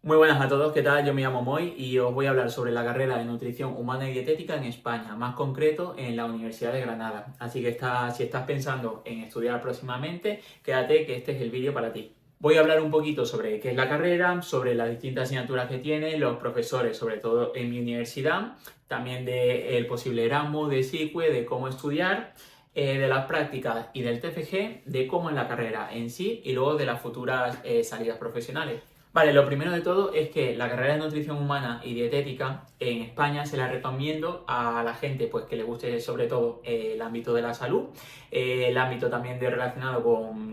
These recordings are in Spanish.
Muy buenas a todos, ¿qué tal? Yo me llamo Moy y os voy a hablar sobre la carrera de Nutrición Humana y Dietética en España, más concreto en la Universidad de Granada. Así que si estás pensando en estudiar próximamente, quédate que este es el vídeo para ti. Voy a hablar un poquito sobre qué es la carrera, sobre las distintas asignaturas que tiene, los profesores, sobre todo en mi universidad, también del posible Erasmus, de SICUE, de cómo estudiar, de las prácticas y del TFG, de cómo es la carrera en sí y luego de las futuras salidas profesionales. Vale, lo primero de todo es que la carrera de nutrición humana y dietética en España se la recomiendo a la gente pues, que le guste sobre todo el ámbito de la salud, el ámbito también relacionado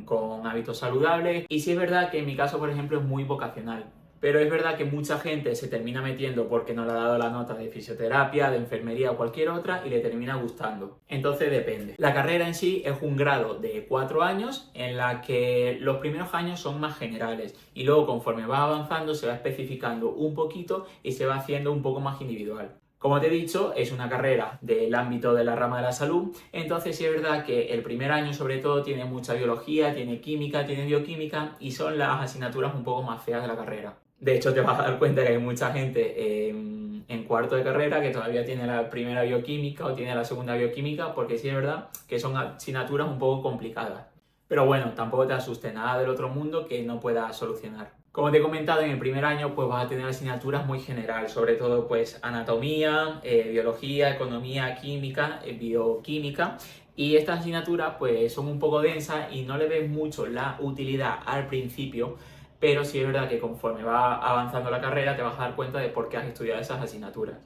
con hábitos saludables. Y sí es verdad que en mi caso, por ejemplo, es muy vocacional. Pero es verdad que mucha gente se termina metiendo porque no le ha dado la nota de fisioterapia, de enfermería o cualquier otra y le termina gustando. Entonces depende. La carrera en sí es un grado de 4 años en la que los primeros años son más generales y luego conforme va avanzando se va especificando un poquito y se va haciendo un poco más individual. Como te he dicho, es una carrera del ámbito de la rama de la salud, entonces sí es verdad que el primer año sobre todo tiene mucha biología, tiene química, tiene bioquímica y son las asignaturas un poco más feas de la carrera. De hecho, te vas a dar cuenta que hay mucha gente en cuarto de carrera que todavía tiene la primera bioquímica o tiene la segunda bioquímica, porque sí es verdad que son asignaturas un poco complicadas. Pero bueno, tampoco te asuste nada del otro mundo que no puedas solucionar. Como te he comentado, en el primer año pues vas a tener asignaturas muy general, sobre todo pues anatomía, biología, economía, química, bioquímica. Y estas asignaturas pues son un poco densas y no le ves mucho la utilidad al principio, pero sí es verdad que conforme va avanzando la carrera te vas a dar cuenta de por qué has estudiado esas asignaturas.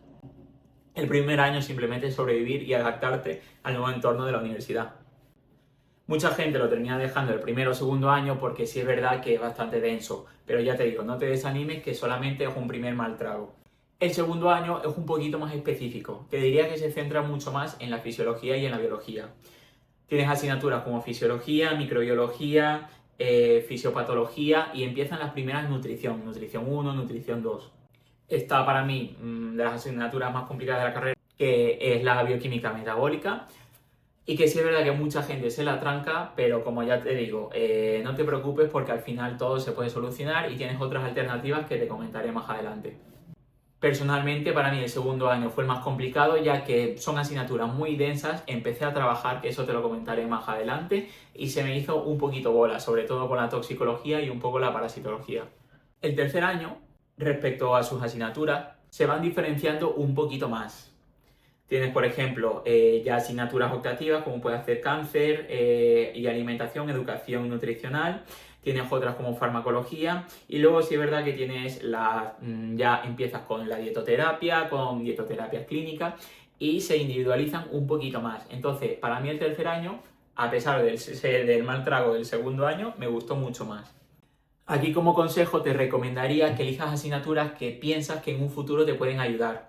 El primer año simplemente es sobrevivir y adaptarte al nuevo entorno de la universidad. Mucha gente lo termina dejando el primero o segundo año porque sí es verdad que es bastante denso, pero ya te digo, no te desanimes que solamente es un primer mal trago. El segundo año es un poquito más específico, te diría que se centra mucho más en la fisiología y en la biología. Tienes asignaturas como fisiología, microbiología, fisiopatología y empiezan las primeras nutrición 1, nutrición 2. Esta para mí, de las asignaturas más complicadas de la carrera, que es la bioquímica metabólica, y que sí es verdad que mucha gente se la tranca, pero como ya te digo, no te preocupes porque al final todo se puede solucionar y tienes otras alternativas que te comentaré más adelante. Personalmente, para mí el segundo año fue el más complicado, ya que son asignaturas muy densas, empecé a trabajar, que eso te lo comentaré más adelante, y se me hizo un poquito bola, sobre todo con la toxicología y un poco la parasitología. El tercer año, respecto a sus asignaturas, se van diferenciando un poquito más. Tienes, por ejemplo, ya asignaturas optativas como puede ser cáncer y alimentación, educación nutricional. Tienes otras como farmacología y luego sí es verdad que ya empiezas con la dietoterapia, con dietoterapias clínicas y se individualizan un poquito más. Entonces, para mí el tercer año, a pesar del mal trago del segundo año, me gustó mucho más. Aquí como consejo te recomendaría que elijas asignaturas que piensas que en un futuro te pueden ayudar.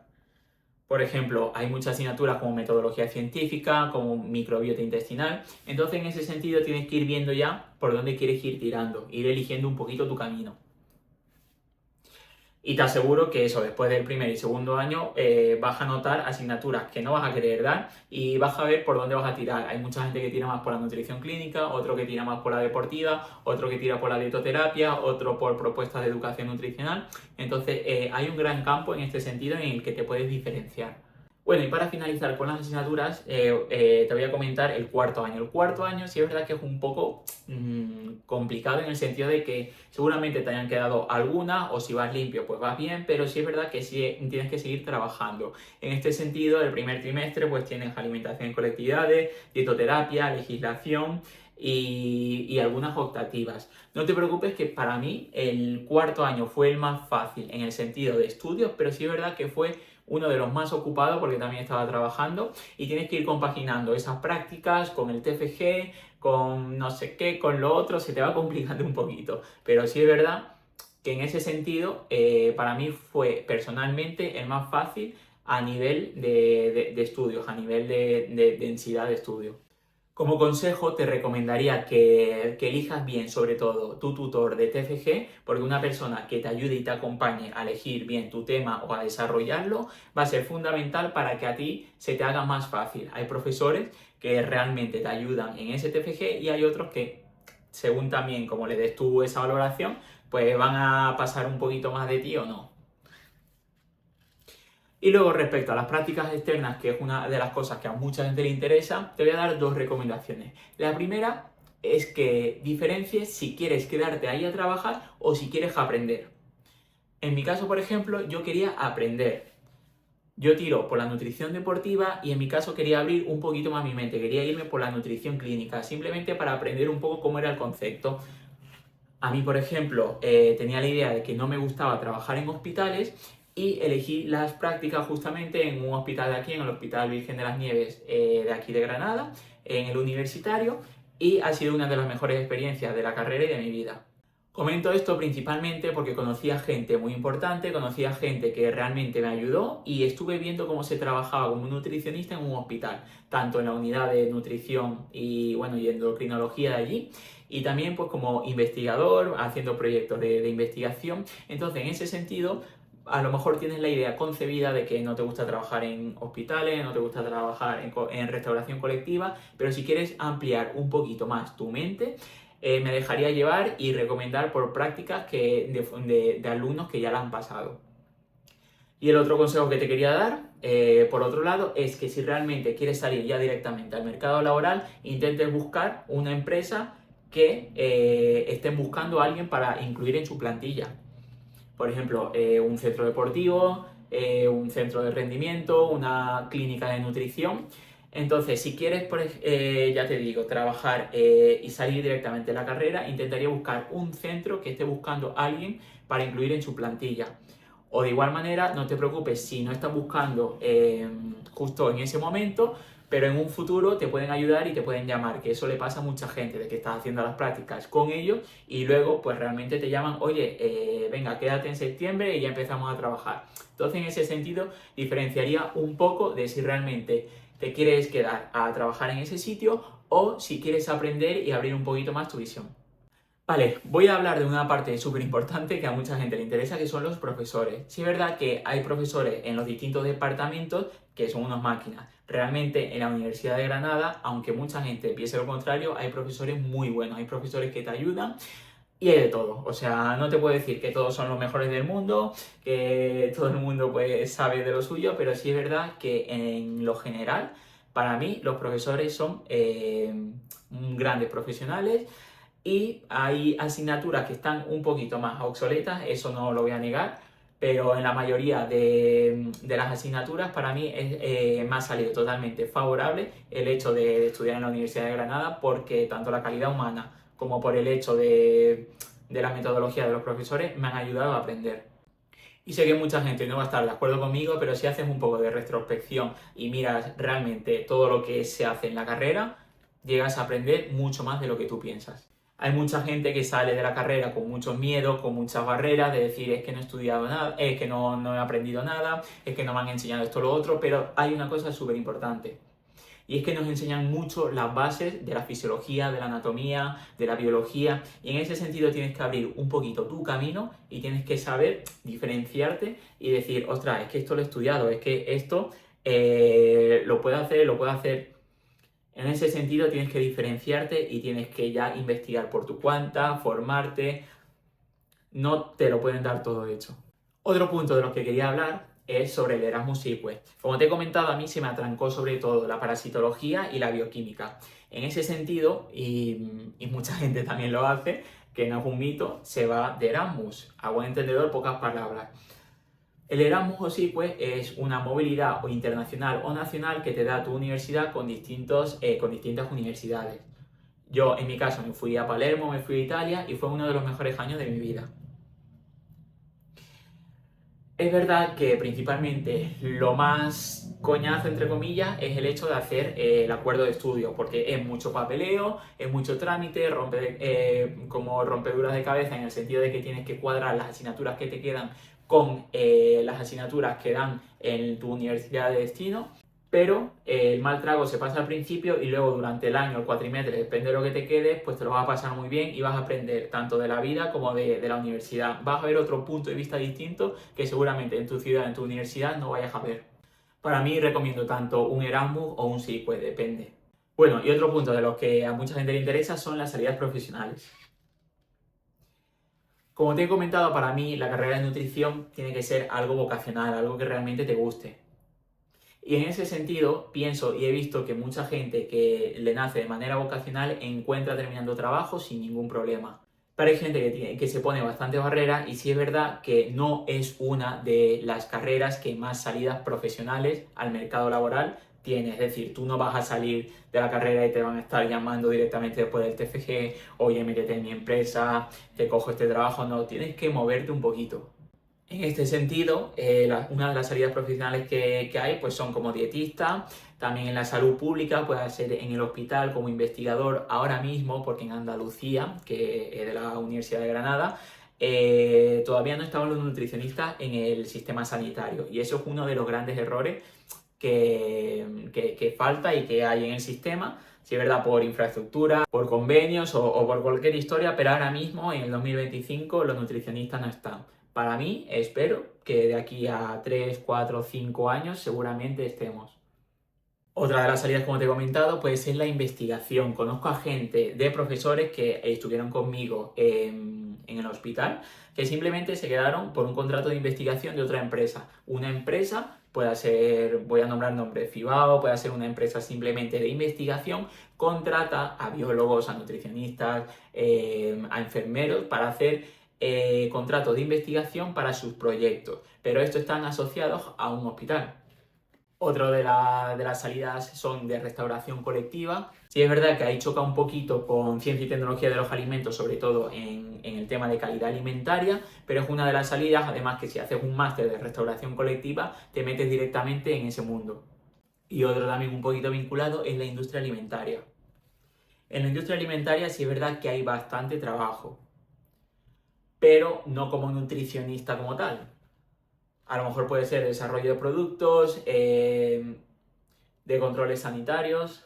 Por ejemplo, hay muchas asignaturas como metodología científica, como microbiota intestinal. Entonces, en ese sentido, tienes que ir viendo ya por dónde quieres ir tirando, ir eligiendo un poquito tu camino. Y te aseguro que eso, después del primer y segundo año, vas a notar asignaturas que no vas a querer dar y vas a ver por dónde vas a tirar. Hay mucha gente que tira más por la nutrición clínica, otro que tira más por la deportiva, otro que tira por la dietoterapia, otro por propuestas de educación nutricional. Entonces, hay un gran campo en este sentido en el que te puedes diferenciar. Bueno, y para finalizar con las asignaturas, te voy a comentar el cuarto año. El cuarto año sí es verdad que es un poco complicado en el sentido de que seguramente te hayan quedado algunas o si vas limpio pues vas bien, pero sí es verdad que sí tienes que seguir trabajando. En este sentido, el primer trimestre pues tienes alimentación en colectividades, dietoterapia, legislación y algunas optativas. No te preocupes que para mí el cuarto año fue el más fácil en el sentido de estudios, pero sí es verdad que fue uno de los más ocupados porque también estaba trabajando y tienes que ir compaginando esas prácticas con el TFG, con no sé qué, con lo otro, se te va complicando un poquito. Pero sí es verdad que en ese sentido para mí fue personalmente el más fácil a nivel de estudios, a nivel de densidad de estudio. Como consejo te recomendaría que elijas bien sobre todo tu tutor de TFG, porque una persona que te ayude y te acompañe a elegir bien tu tema o a desarrollarlo va a ser fundamental para que a ti se te haga más fácil. Hay profesores que realmente te ayudan en ese TFG y hay otros que, según también como le des tú esa valoración, pues van a pasar un poquito más de ti o no. Y luego respecto a las prácticas externas, que es una de las cosas que a mucha gente le interesa, te voy a dar dos recomendaciones. La primera es que diferencies si quieres quedarte ahí a trabajar o si quieres aprender. En mi caso, por ejemplo, yo quería aprender. Yo tiro por la nutrición deportiva y en mi caso quería abrir un poquito más mi mente, quería irme por la nutrición clínica, simplemente para aprender un poco cómo era el concepto. A mí, por ejemplo, tenía la idea de que no me gustaba trabajar en hospitales y elegí las prácticas justamente en un hospital de aquí, en el Hospital Virgen de las Nieves de aquí de Granada, en el universitario, y ha sido una de las mejores experiencias de la carrera y de mi vida. Comento esto principalmente porque conocía gente muy importante, conocía gente que realmente me ayudó y estuve viendo cómo se trabajaba como nutricionista en un hospital, tanto en la unidad de nutrición y, bueno, y endocrinología de allí, y también pues como investigador, haciendo proyectos de investigación. Entonces, en ese sentido, a lo mejor tienes la idea concebida de que no te gusta trabajar en hospitales, no te gusta trabajar en restauración colectiva, pero si quieres ampliar un poquito más tu mente, me dejaría llevar y recomendar por prácticas de alumnos que ya la han pasado. Y el otro consejo que te quería dar, por otro lado, es que si realmente quieres salir ya directamente al mercado laboral, intentes buscar una empresa que estén buscando a alguien para incluir en su plantilla. Por ejemplo, un centro deportivo, un centro de rendimiento, una clínica de nutrición. Entonces, si quieres, ya te digo, trabajar y salir directamente de la carrera, intentaría buscar un centro que esté buscando a alguien para incluir en su plantilla. O de igual manera, no te preocupes si no estás buscando justo en ese momento, pero en un futuro te pueden ayudar y te pueden llamar, que eso le pasa a mucha gente, de que estás haciendo las prácticas con ellos y luego pues realmente te llaman, oye, venga, quédate en septiembre y ya empezamos a trabajar. Entonces, en ese sentido, diferenciaría un poco de si realmente te quieres quedar a trabajar en ese sitio o si quieres aprender y abrir un poquito más tu visión. Vale, voy a hablar de una parte súper importante que a mucha gente le interesa, que son los profesores. Sí es verdad que hay profesores en los distintos departamentos que son unas máquinas. Realmente en la Universidad de Granada, aunque mucha gente piense lo contrario, hay profesores muy buenos, hay profesores que te ayudan y hay de todo. O sea, no te puedo decir que todos son los mejores del mundo, que todo el mundo pues sabe de lo suyo, pero sí es verdad que en lo general, para mí, los profesores son grandes profesionales y hay asignaturas que están un poquito más obsoletas, eso no lo voy a negar, pero en la mayoría de las asignaturas para mí me ha salido totalmente favorable el hecho de estudiar en la Universidad de Granada porque tanto la calidad humana como por el hecho de la metodología de los profesores me han ayudado a aprender. Y sé que mucha gente no va a estar de acuerdo conmigo, pero si haces un poco de retrospección y miras realmente todo lo que se hace en la carrera, llegas a aprender mucho más de lo que tú piensas. Hay mucha gente que sale de la carrera con muchos miedos, con muchas barreras, de decir es que no he estudiado nada, es que no he aprendido nada, es que no me han enseñado esto o lo otro, pero hay una cosa súper importante. Y es que nos enseñan mucho las bases de la fisiología, de la anatomía, de la biología, y en ese sentido tienes que abrir un poquito tu camino y tienes que saber diferenciarte y decir, ostras, es que esto lo he estudiado, es que esto lo puedo hacer, lo puedo hacer. En ese sentido tienes que diferenciarte y tienes que ya investigar por tu cuenta, formarte, no te lo pueden dar todo hecho. Otro punto de los que quería hablar es sobre el Erasmus Sequest. Como te he comentado, a mí se me atrancó sobre todo la parasitología y la bioquímica. En ese sentido, y mucha gente también lo hace, que no es un mito, se va de Erasmus. A buen entendedor, pocas palabras. El Erasmus o Sequest es una movilidad o internacional o nacional que te da tu universidad con distintas universidades. Yo, en mi caso, me fui a Palermo, me fui a Italia y fue uno de los mejores años de mi vida. Es verdad que principalmente lo más coñazo, entre comillas, es el hecho de hacer el acuerdo de estudio, porque es mucho papeleo, es mucho trámite, como rompeduras de cabeza en el sentido de que tienes que cuadrar las asignaturas que te quedan con las asignaturas que dan en tu universidad de destino. Pero el mal trago se pasa al principio y luego durante el año, el cuatrimestre, depende de lo que te quedes, pues te lo vas a pasar muy bien y vas a aprender tanto de la vida como de la universidad. Vas a ver otro punto de vista distinto que seguramente en tu ciudad, en tu universidad, no vayas a ver. Para mí recomiendo tanto un Erasmus o un sí, pues depende. Bueno, y otro punto de los que a mucha gente le interesa son las salidas profesionales. Como te he comentado, para mí la carrera de nutrición tiene que ser algo vocacional, algo que realmente te guste. Y en ese sentido, pienso y he visto que mucha gente que le nace de manera vocacional encuentra terminando trabajo sin ningún problema. Pero hay gente que se pone bastante barreras y sí es verdad que no es una de las carreras que más salidas profesionales al mercado laboral tiene. Es decir, tú no vas a salir de la carrera y te van a estar llamando directamente después del TFG, oye, métete en mi empresa, te cojo este trabajo. No, tienes que moverte un poquito. En este sentido, una de las salidas profesionales que hay pues son como dietista, también en la salud pública, puede ser en el hospital como investigador ahora mismo, porque en Andalucía, que es de la Universidad de Granada, todavía no estaban los nutricionistas en el sistema sanitario. Y eso es uno de los grandes errores que falta y que hay en el sistema. Si es verdad, por infraestructura, por convenios o por cualquier historia, pero ahora mismo, en el 2025, los nutricionistas no están. Para mí, espero que de aquí a 3, 4, 5 años seguramente estemos. Otra de las salidas, como te he comentado, puede ser la investigación. Conozco a gente de profesores que estuvieron conmigo en el hospital que simplemente se quedaron por un contrato de investigación de otra empresa. Una empresa puede ser, voy a nombrar nombre, Fibao, puede ser una empresa simplemente de investigación, contrata a biólogos, a nutricionistas, a enfermeros para hacer contratos de investigación para sus proyectos. Pero estos están asociados a un hospital. Otro de las salidas son de restauración colectiva. Sí es verdad que ahí choca un poquito con ciencia y tecnología de los alimentos, sobre todo en el tema de calidad alimentaria, pero es una de las salidas, además que si haces un máster de restauración colectiva, te metes directamente en ese mundo. Y otro también un poquito vinculado es la industria alimentaria. En la industria alimentaria sí es verdad que hay bastante trabajo, pero no como nutricionista como tal. A lo mejor puede ser desarrollo de productos, de controles sanitarios.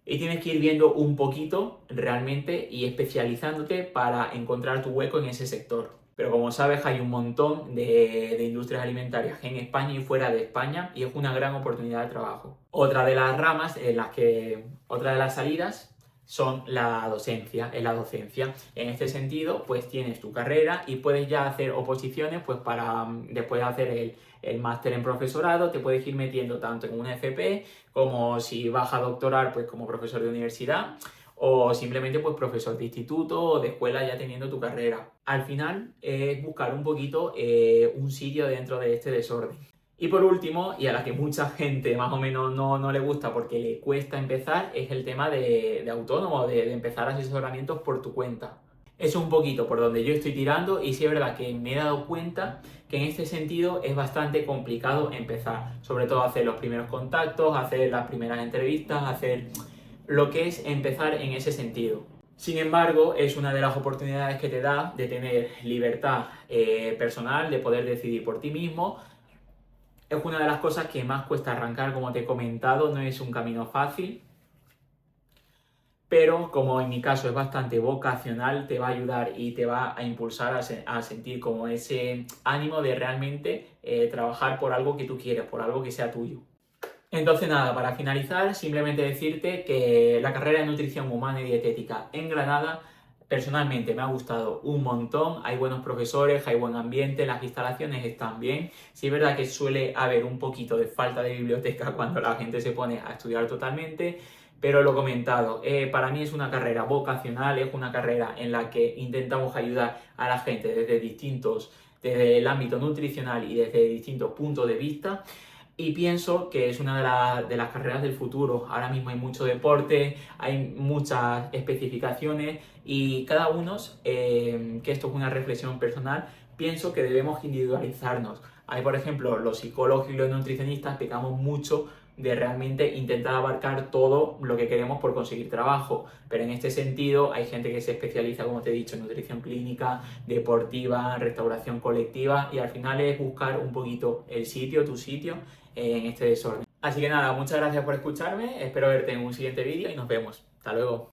Y tienes que ir viendo un poquito realmente y especializándote para encontrar tu hueco en ese sector. Pero como sabes, hay un montón de industrias alimentarias en España y fuera de España y es una gran oportunidad de trabajo. Otra de las ramas en las que, otra de las salidas son la docencia, en la docencia. En este sentido, pues tienes tu carrera y puedes ya hacer oposiciones, pues para después de hacer el máster en profesorado, te puedes ir metiendo tanto en una FP como si vas a doctorar, pues como profesor de universidad o simplemente pues profesor de instituto o de escuela ya teniendo tu carrera. Al final es buscar un poquito un sitio dentro de este desorden. Y por último, y a la que mucha gente más o menos no le gusta porque le cuesta empezar, es el tema de autónomo, de empezar asesoramientos por tu cuenta. Es un poquito por donde yo estoy tirando y sí es verdad que me he dado cuenta que en este sentido es bastante complicado empezar. Sobre todo hacer los primeros contactos, hacer las primeras entrevistas, hacer lo que es empezar en ese sentido. Sin embargo, es una de las oportunidades que te da de tener libertad personal, de poder decidir por ti mismo. Es una de las cosas que más cuesta arrancar, como te he comentado, no es un camino fácil, pero como en mi caso es bastante vocacional, te va a ayudar y te va a impulsar a sentir como ese ánimo de realmente trabajar por algo que tú quieres, por algo que sea tuyo. Entonces nada, para finalizar, simplemente decirte que la carrera de nutrición humana y dietética en Granada personalmente me ha gustado un montón, hay buenos profesores, hay buen ambiente, las instalaciones están bien. Sí es verdad que suele haber un poquito de falta de biblioteca cuando la gente se pone a estudiar totalmente, pero lo comentado, para mí es una carrera vocacional, es una carrera en la que intentamos ayudar a la gente desde el ámbito nutricional y desde distintos puntos de vista. Y pienso que es una de las carreras del futuro. Ahora mismo hay mucho deporte, hay muchas especificaciones y cada uno, que esto es una reflexión personal, pienso que debemos individualizarnos. Hay, por ejemplo, los psicólogos y los nutricionistas pecamos mucho de realmente intentar abarcar todo lo que queremos por conseguir trabajo. Pero en este sentido hay gente que se especializa, como te he dicho, en nutrición clínica, deportiva, restauración colectiva y al final es buscar un poquito el sitio, tu sitio en este desorden. Así que nada, muchas gracias por escucharme, espero verte en un siguiente vídeo y nos vemos. Hasta luego.